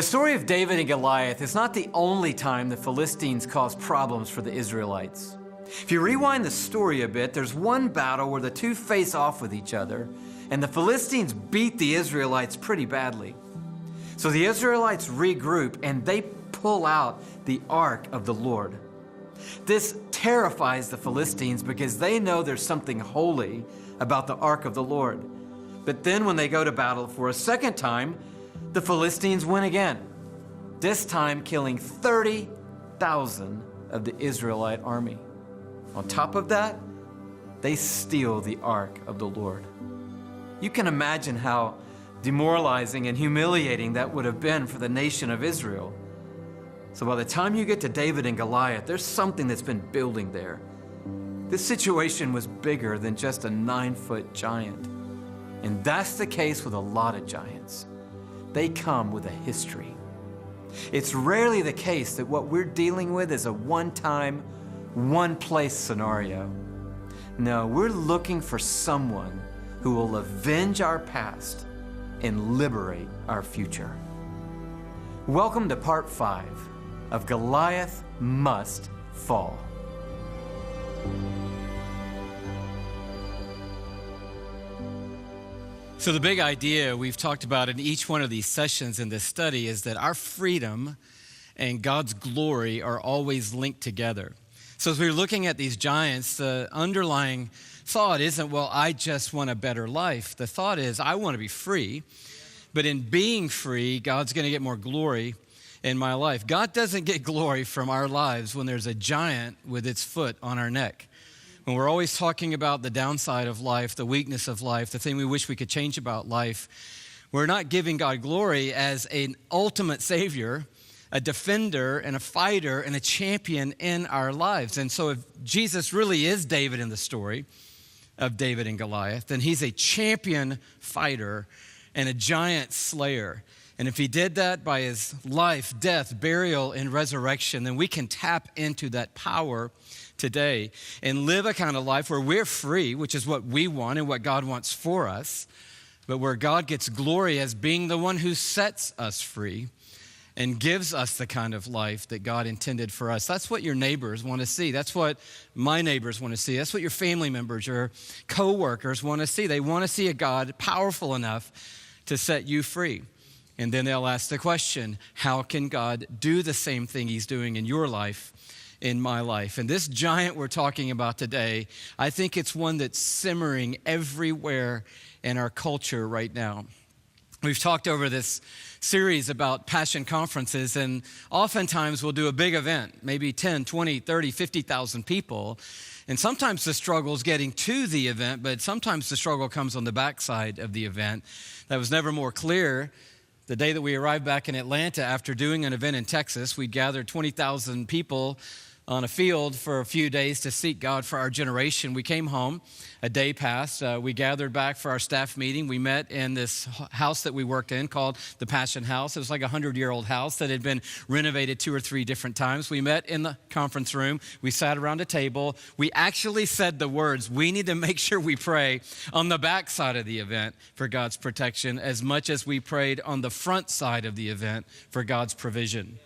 The story of David and Goliath is not the only time the Philistines caused problems for the Israelites. If you rewind the story a bit, there's one battle where the two face off with each other, and the Philistines beat the Israelites pretty badly. So the Israelites regroup and they pull out the ark of the Lord. This terrifies the Philistines because they know there's something holy about the ark of the Lord. But then when they go to battle for a second time, the Philistines win again, this time killing 30,000 of the Israelite army. On top of that, they steal the ark of the Lord. You can imagine how demoralizing and humiliating that would have been for the nation of Israel. So by the time you get to David and Goliath, there's something that's been building there. This situation was bigger than just a 9-foot giant. And that's the case with a lot of giants. They come with a history. It's rarely the case that what we're dealing with is a one-time, one-place scenario. No, we're looking for someone who will avenge our past and liberate our future. Welcome to part 5 of Goliath Must Fall. So the big idea we've talked about in each one of these sessions in this study is that our freedom and God's glory are always linked together. So as we're looking at these giants, the underlying thought isn't, well, I just want a better life. The thought is, I want to be free, but in being free, God's going to get more glory in my life. God doesn't get glory from our lives when there's a giant with its foot on our neck. When we're always talking about the downside of life, the weakness of life, the thing we wish we could change about life, we're not giving God glory as an ultimate savior, a defender and a fighter and a champion in our lives. And so if Jesus really is David in the story of David and Goliath, then he's a champion fighter and a giant slayer. And if he did that by his life, death, burial, and resurrection, then we can tap into that power today and live a kind of life where we're free, which is what we want and what God wants for us, but where God gets glory as being the one who sets us free and gives us the kind of life that God intended for us. That's what your neighbors want to see. That's what my neighbors want to see. That's what your family members, your co-workers want to see. They want to see a God powerful enough to set you free. And then they'll ask the question, how can God do the same thing he's doing in your life, in my life? And this giant we're talking about today, I think it's one that's simmering everywhere in our culture right now. We've talked over this series about passion conferences, and oftentimes we'll do a big event, maybe 10, 20, 30, 50,000 people. And sometimes the struggle is getting to the event, but sometimes the struggle comes on the backside of the event. That was never more clear. The day that we arrived back in Atlanta after doing an event in Texas, we gathered 20,000 people on a field for a few days to seek God for our generation. We came home, a day passed. We gathered back for our staff meeting. We met in this house that we worked in called the Passion House. It was like a 100-year-old house that had been renovated 2 or 3 different times. We met in the conference room. We sat around a table. We actually said the words, we need to make sure we pray on the back side of the event for God's protection as much as we prayed on the front side of the event for God's provision.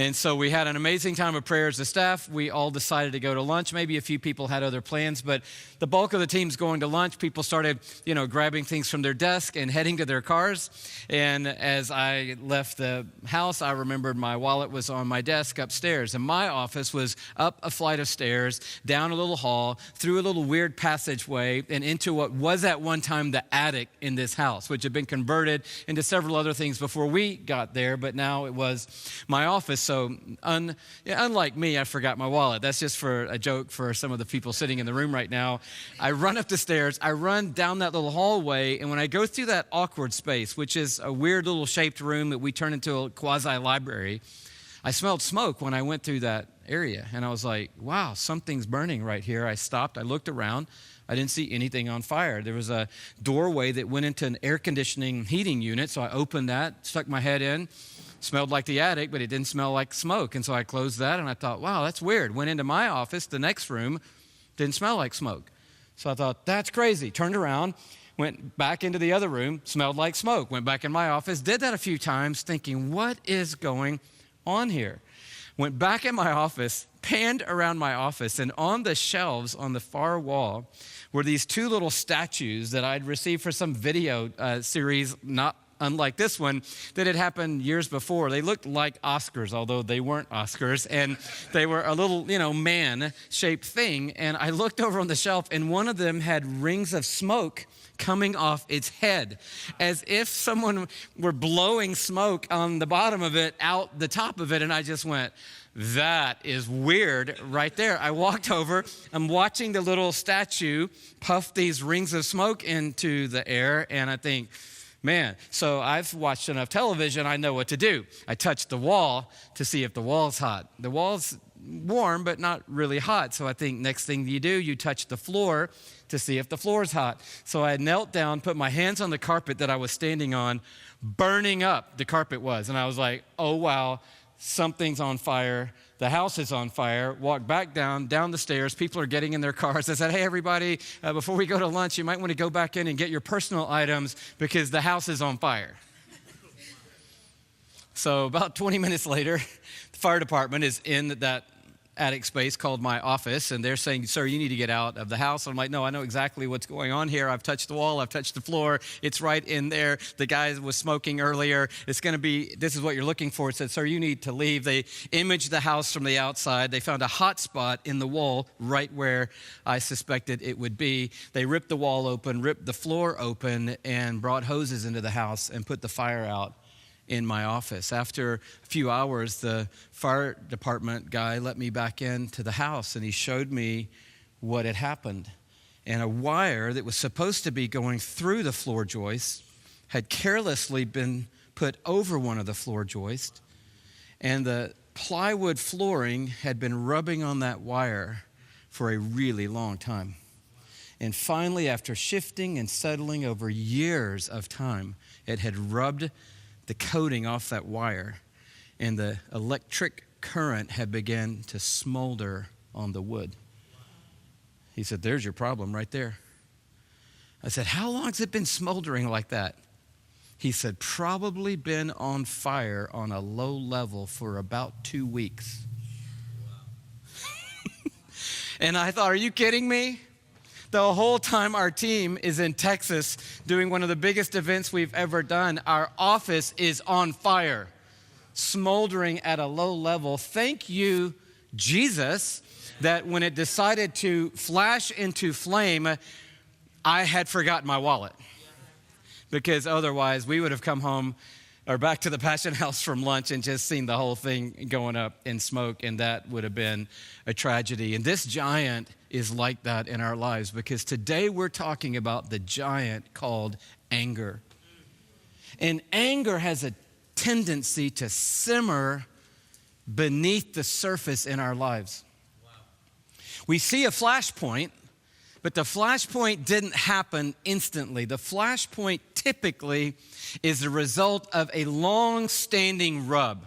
And so we had an amazing time of prayer as a staff. We all decided to go to lunch. Maybe a few people had other plans, but the bulk of the team's going to lunch. People started, grabbing things from their desk and heading to their cars. And as I left the house, I remembered my wallet was on my desk upstairs. And my office was up a flight of stairs, down a little hall, through a little weird passageway, and into what was at one time the attic in this house, which had been converted into several other things before we got there, but now it was my office. So unlike me, I forgot my wallet. That's just for a joke for some of the people sitting in the room right now. I run up the stairs, I run down that little hallway, and when I go through that awkward space, which is a weird little shaped room that we turned into a quasi-library, I smelled smoke when I went through that area. And I was like, wow, something's burning right here. I stopped, I looked around. I didn't see anything on fire. There was a doorway that went into an air conditioning heating unit, so I opened that, stuck my head in. Smelled like the attic, but it didn't smell like smoke. And so I closed that and I thought, wow, that's weird. Went into my office, the next room, didn't smell like smoke. So I thought, that's crazy. Turned around, went back into the other room, smelled like smoke, went back in my office, did that a few times thinking, what is going on here? Went back in my office, panned around my office, and on the shelves on the far wall were these two little statues that I'd received for some video series, not unlike this one, that had happened years before. They looked like Oscars, although they weren't Oscars, and they were a little, man-shaped thing. And I looked over on the shelf, and one of them had rings of smoke coming off its head, as if someone were blowing smoke on the bottom of it, out the top of it, and I just went, that is weird right there. I walked over, I'm watching the little statue puff these rings of smoke into the air, and I think, man, so I've watched enough television, I know what to do. I touch the wall to see if the wall's hot. The wall's warm, but not really hot. So I think next thing you do, you touch the floor to see if the floor's hot. So I knelt down, put my hands on the carpet that I was standing on, burning up the carpet was. And I was like, oh, wow, something's on fire. The house is on fire. Walked back down the stairs. People are getting in their cars. I said, hey, everybody, before we go to lunch, you might want to go back in and get your personal items because the house is on fire. So about 20 minutes later, the fire department is in that attic space called my office, and they're saying, sir, you need to get out of the house. I'm like, no, I know exactly what's going on here. I've touched the wall. I've touched the floor. It's right in there. The guy was smoking earlier. It's going to be, this is what you're looking for. It said, sir, you need to leave. They imaged the house from the outside. They found a hot spot in the wall right where I suspected it would be. They ripped the wall open, ripped the floor open, and brought hoses into the house and put the fire out in my office. After a few hours, the fire department guy let me back into the house, and he showed me what had happened. And a wire that was supposed to be going through the floor joist had carelessly been put over one of the floor joists, and the plywood flooring had been rubbing on that wire for a really long time. And finally, after shifting and settling over years of time, it had rubbed the coating off that wire, and the electric current had begun to smolder on the wood. He said, there's your problem right there. I said, how long has it been smoldering like that? He said, probably been on fire on a low level for about 2 weeks. And I thought, are you kidding me? The whole time our team is in Texas doing one of the biggest events we've ever done, our office is on fire, smoldering at a low level. Thank you, Jesus, that when it decided to flash into flame, I had forgotten my wallet. Because otherwise we would have come home or back to the Passion House from lunch and just seen the whole thing going up in smoke, and that would have been a tragedy. And this giant is like that in our lives, because today we're talking about the giant called anger. And anger has a tendency to simmer beneath the surface in our lives. Wow. We see a flashpoint, but the flashpoint didn't happen instantly. The flashpoint typically is the result of a long-standing rub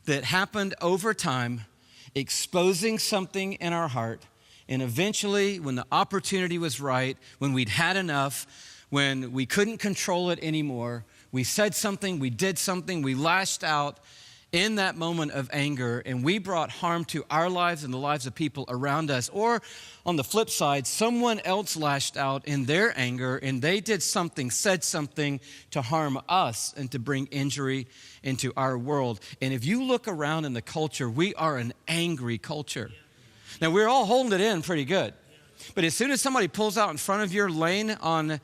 that happened over time, exposing something in our heart. And eventually, when the opportunity was right, when we'd had enough, when we couldn't control it anymore, we said something, we did something, we lashed out in that moment of anger, and we brought harm to our lives and the lives of people around us. Or on the flip side, someone else lashed out in their anger, and they did something, said something to harm us and to bring injury into our world. And if you look around in the culture, we are an angry culture. Now, we're all holding it in pretty good. But as soon as somebody pulls out in front of your lane on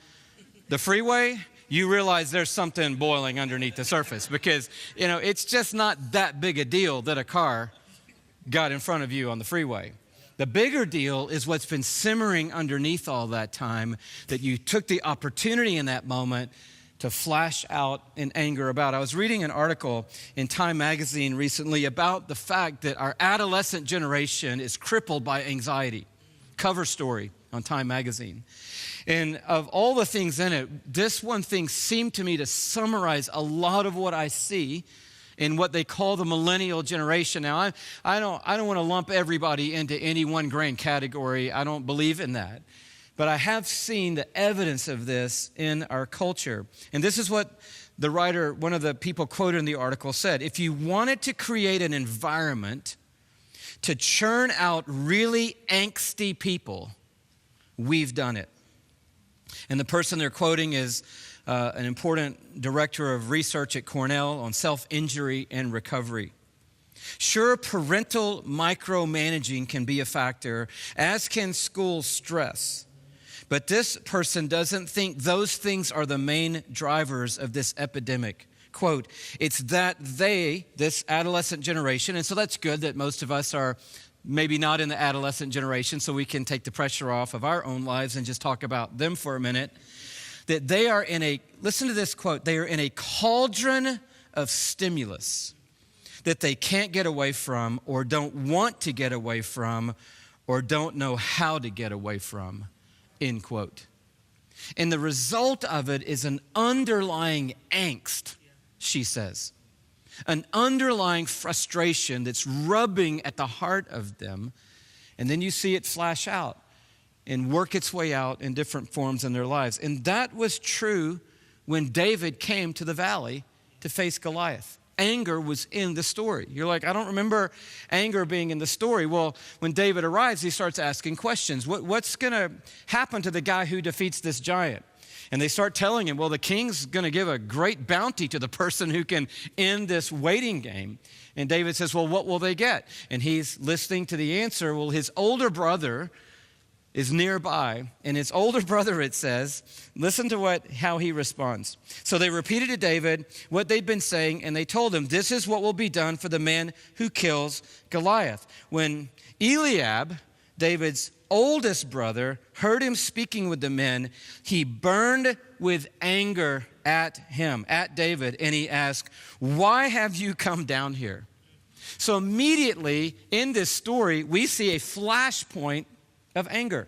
the freeway, you realize there's something boiling underneath the surface, because, it's just not that big a deal that a car got in front of you on the freeway. The bigger deal is what's been simmering underneath all that time, that you took the opportunity in that moment to flash out in anger about. I was reading an article in Time magazine recently about the fact that our adolescent generation is crippled by anxiety. Cover story on Time magazine. And of all the things in it, this one thing seemed to me to summarize a lot of what I see in what they call the Millennial Generation. Now, I don't want to lump everybody into any one grand category. I don't believe in that. but I have seen the evidence of this in our culture. And this is what the writer, one of the people quoted in the article, said. If you wanted to create an environment to churn out really angsty people, we've done it. And the person they're quoting is an important director of research at Cornell on self-injury and recovery. Sure, parental micromanaging can be a factor, as can school stress. But this person doesn't think those things are the main drivers of this epidemic. Quote, it's that this adolescent generation, and so that's good that most of us are maybe not in the adolescent generation, so we can take the pressure off of our own lives and just talk about them for a minute, that they are listen to this quote, they are in a cauldron of stimulus that they can't get away from or don't want to get away from or don't know how to get away from, end quote. And the result of it is an underlying angst, she says. An underlying frustration that's rubbing at the heart of them. And then you see it flash out and work its way out in different forms in their lives. And that was true when David came to the valley to face Goliath. Anger was in the story. You're like, I don't remember anger being in the story. Well, when David arrives, he starts asking questions. What's going to happen to the guy who defeats this giant? And they start telling him, well, the king's going to give a great bounty to the person who can end this waiting game. And David says, well, what will they get? And he's listening to the answer. Well, his older brother is nearby. And his older brother, it says, listen to how he responds. So they repeated to David what they'd been saying, and they told him, this is what will be done for the man who kills Goliath. When Eliab, David's oldest brother, heard him speaking with the men, he burned with anger at him, at David, and he asked, why have you come down here? So immediately in this story, we see a flashpoint of anger.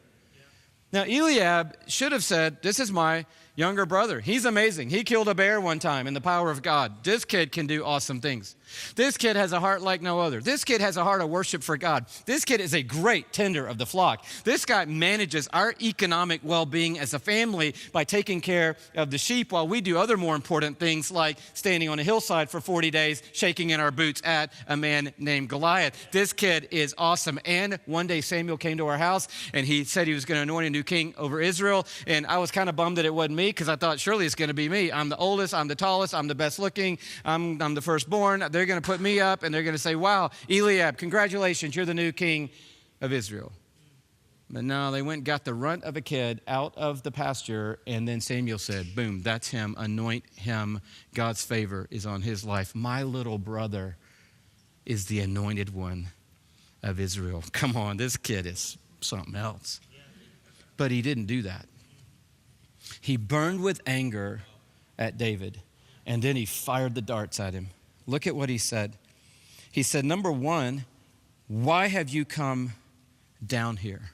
Now, Eliab should have said, this is my younger brother. He's amazing. He killed a bear one time in the power of God. This kid can do awesome things. This kid has a heart like no other. This kid has a heart of worship for God. This kid is a great tender of the flock. This guy manages our economic well-being as a family by taking care of the sheep while we do other more important things like standing on a hillside for 40 days, shaking in our boots at a man named Goliath. This kid is awesome. And one day Samuel came to our house and he said he was going to anoint a new king over Israel. And I was kind of bummed that it wasn't me because I thought surely it's going to be me. I'm the oldest, I'm the tallest, I'm the best looking, I'm the firstborn. They're going to put me up and they're going to say, wow, Eliab, congratulations, you're the new king of Israel. But no, they went and got the runt of a kid out of the pasture, and then Samuel said, boom, that's him, anoint him. God's favor is on his life. My little brother is the anointed one of Israel. Come on, this kid is something else. But he didn't do that. He burned with anger at David, and then he fired the darts at him. Look at what he said. He said, number one, why have you come down here?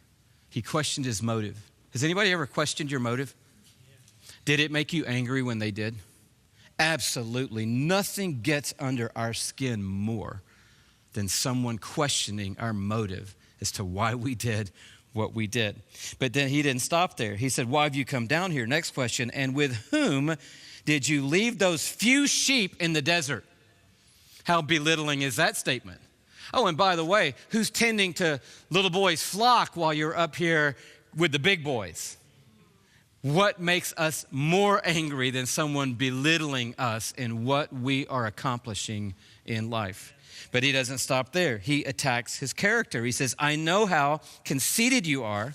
He questioned his motive. Has anybody ever questioned your motive? Did it make you angry when they did? Absolutely. Nothing gets under our skin more than someone questioning our motive as to why we did what we did. But then he didn't stop there. He said, why have you come down here? Next question. And with whom did you leave those few sheep in the desert? How belittling is that statement? Oh, and by the way, who's tending to little boys' flock while you're up here with the big boys? What makes us more angry than someone belittling us in what we are accomplishing in life? But he doesn't stop there. He attacks his character. He says, I know how conceited you are,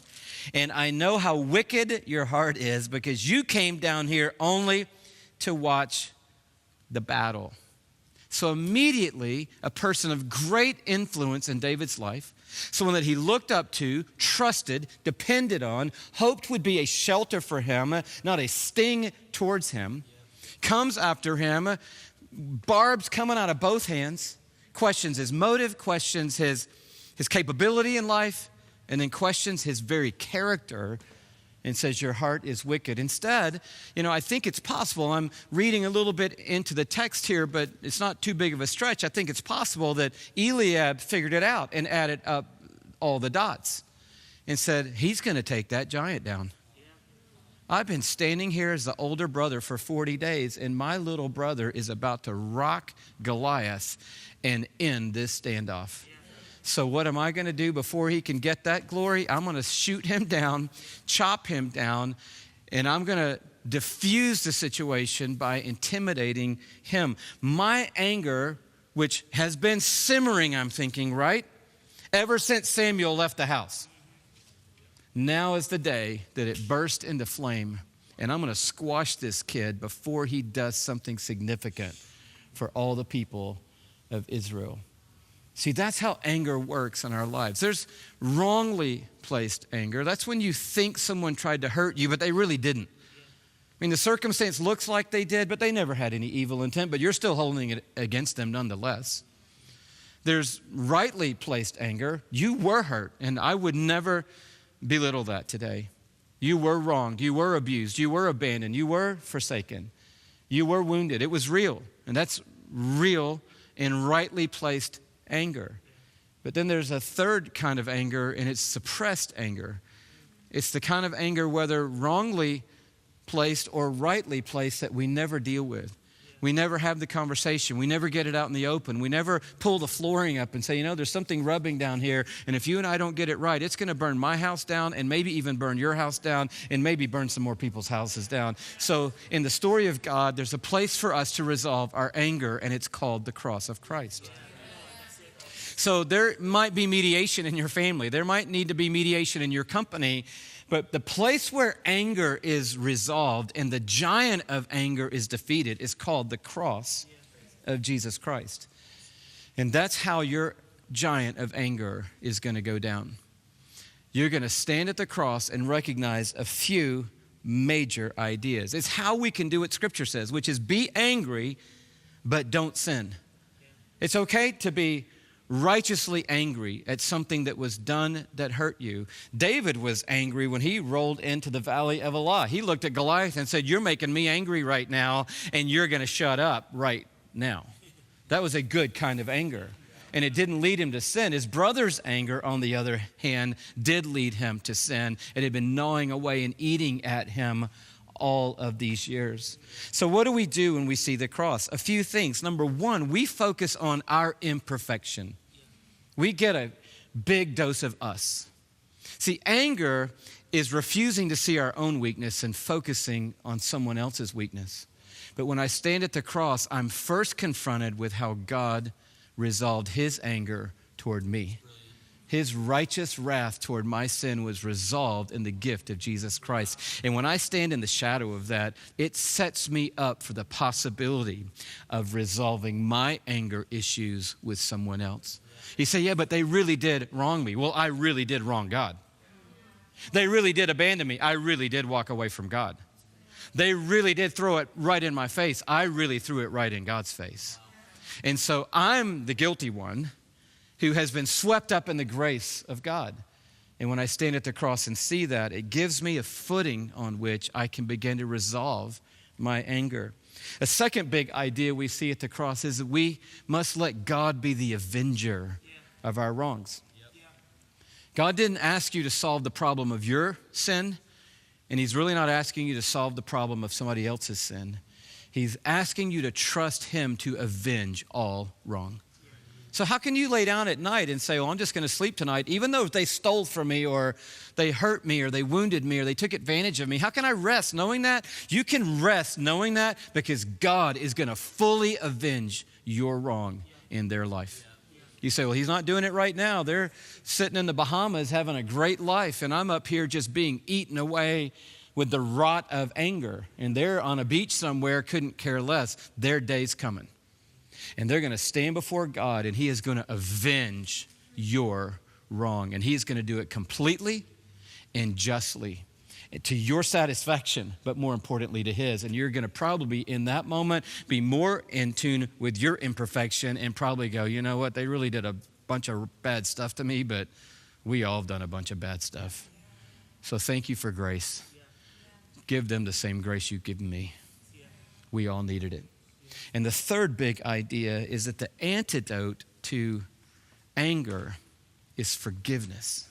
and I know how wicked your heart is because you came down here only to watch the battle. So immediately, a person of great influence in David's life, someone that he looked up to, trusted, depended on, hoped would be a shelter for him, not a sting towards him, comes after him, barbs coming out of both hands, questions his motive, questions his capability in life, and then questions his very character and says, your heart is wicked. Instead, I think it's possible. I'm reading a little bit into the text here, but it's not too big of a stretch. I think it's possible that Eliab figured it out and added up all the dots. and said, he's going to take that giant down. I've been standing here as the older brother for 40 days, and my little brother is about to rock Goliath and end this standoff. So what am I going to do before he can get that glory? I'm going to shoot him down, chop him down, and I'm going to diffuse the situation by intimidating him. My anger, which has been simmering, I'm thinking, right? Ever since Samuel left the house. Now is the day that it burst into flame, and I'm going to squash this kid before he does something significant for all the people of Israel. See, that's how anger works in our lives. There's wrongly placed anger. That's when you think someone tried to hurt you, but they really didn't. I mean, the circumstance looks like they did, but they never had any evil intent, but you're still holding it against them nonetheless. There's rightly placed anger. You were hurt, and I would never belittle that today. You were wronged. You were abused. You were abandoned. You were forsaken. You were wounded. It was real, and that's real and rightly placed anger. But then there's a third kind of anger, and it's suppressed anger. It's the kind of anger, whether wrongly placed or rightly placed, that we never deal with. We never have the conversation. We never get it out in the open. We never pull the flooring up and say, there's something rubbing down here, and if you and I don't get it right, it's going to burn my house down and maybe even burn your house down and maybe burn some more people's houses down. So in the story of God, there's a place for us to resolve our anger, and it's called the cross of Christ. So there might be mediation in your family. There might need to be mediation in your company. But the place where anger is resolved and the giant of anger is defeated is called the cross of Jesus Christ. And that's how your giant of anger is going to go down. You're going to stand at the cross and recognize a few major ideas. It's how we can do what Scripture says, which is be angry, but don't sin. It's okay to be righteously angry at something that was done that hurt you. David was angry when he rolled into the valley of Elah. He looked at Goliath and said, you're making me angry right now, and you're going to shut up right now. That was a good kind of anger. And it didn't lead him to sin. His brother's anger, on the other hand, did lead him to sin. It had been gnawing away and eating at him all of these years. So what do we do when we see the cross? A few things. Number one, we focus on our imperfection. We get a big dose of us. See, anger is refusing to see our own weakness and focusing on someone else's weakness. But when I stand at the cross, I'm first confronted with how God resolved his anger toward me. His righteous wrath toward my sin was resolved in the gift of Jesus Christ. And when I stand in the shadow of that, it sets me up for the possibility of resolving my anger issues with someone else. You say, yeah, but they really did wrong me. Well, I really did wrong God. They really did abandon me. I really did walk away from God. They really did throw it right in my face. I really threw it right in God's face. And so I'm the guilty one who has been swept up in the grace of God. And when I stand at the cross and see that, it gives me a footing on which I can begin to resolve my anger. A second big idea we see at the cross is that we must let God be the avenger of our wrongs. God didn't ask you to solve the problem of your sin, and he's really not asking you to solve the problem of somebody else's sin. He's asking you to trust him to avenge all wrong. So how can you lay down at night and say, well, I'm just going to sleep tonight, even though they stole from me or they hurt me or they wounded me or they took advantage of me? How can I rest knowing that? You can rest knowing that because God is going to fully avenge your wrong in their life. You say, well, he's not doing it right now. They're sitting in the Bahamas having a great life, and I'm up here just being eaten away with the rot of anger. And they're on a beach somewhere, couldn't care less. Their day's coming. And they're going to stand before God, and he is going to avenge your wrong. And he is going to do it completely and justly to your satisfaction, but more importantly to his. And you're going to probably in that moment be more in tune with your imperfection and probably go, you know what, they really did a bunch of bad stuff to me, but we all have done a bunch of bad stuff. So thank you for grace. Give them the same grace you've given me. We all needed it. And the third big idea is that the antidote to anger is forgiveness.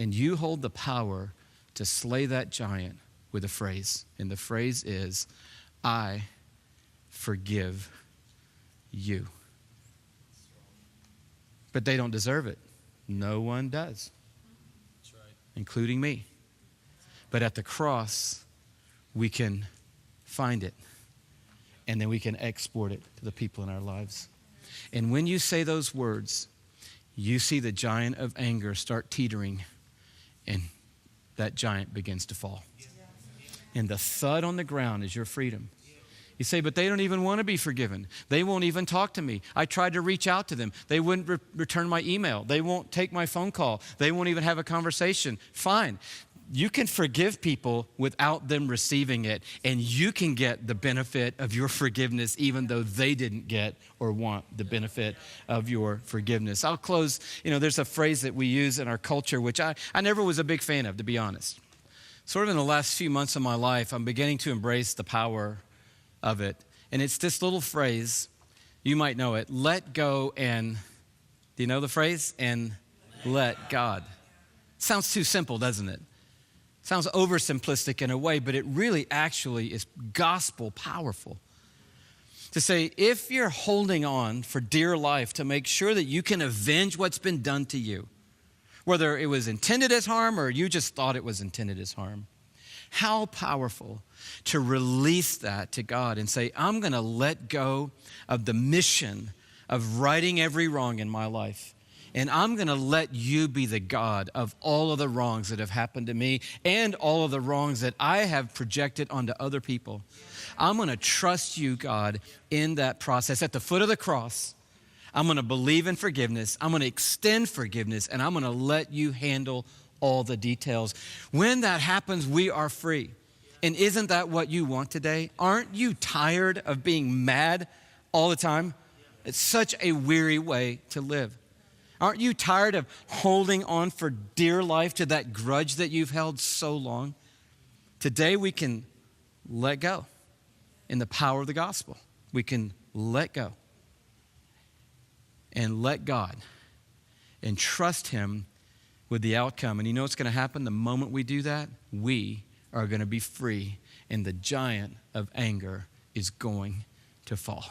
And you hold the power to slay that giant with a phrase. And the phrase is, I forgive you. But they don't deserve it. No one does. That's right. Including me. But at the cross, we can find it. And then we can export it to the people in our lives. And when you say those words, you see the giant of anger start teetering, and that giant begins to fall. And the thud on the ground is your freedom. You say, but they don't even want to be forgiven. They won't even talk to me. I tried to reach out to them. They wouldn't return my email. They won't take my phone call. They won't even have a conversation. Fine. You can forgive people without them receiving it, and you can get the benefit of your forgiveness even though they didn't get or want the benefit of your forgiveness. I'll close. There's a phrase that we use in our culture, which I never was a big fan of, to be honest. Sort of in the last few months of my life, I'm beginning to embrace the power of it. And it's this little phrase, you might know it, let go and, do you know the phrase? And let God. Sounds too simple, doesn't it? Sounds oversimplistic in a way, but it really actually is gospel powerful. To say, if you're holding on for dear life to make sure that you can avenge what's been done to you, whether it was intended as harm or you just thought it was intended as harm, how powerful to release that to God and say, I'm going to let go of the mission of righting every wrong in my life. And I'm going to let you be the God of all of the wrongs that have happened to me and all of the wrongs that I have projected onto other people. I'm going to trust you, God, in that process. At the foot of the cross, I'm going to believe in forgiveness. I'm going to extend forgiveness, and I'm going to let you handle all the details. When that happens, we are free. And isn't that what you want today? Aren't you tired of being mad all the time? It's such a weary way to live. Aren't you tired of holding on for dear life to that grudge that you've held so long? Today we can let go in the power of the gospel. We can let go and let God and trust him with the outcome. And you know what's going to happen the moment we do that? We are going to be free, and the giant of anger is going to fall.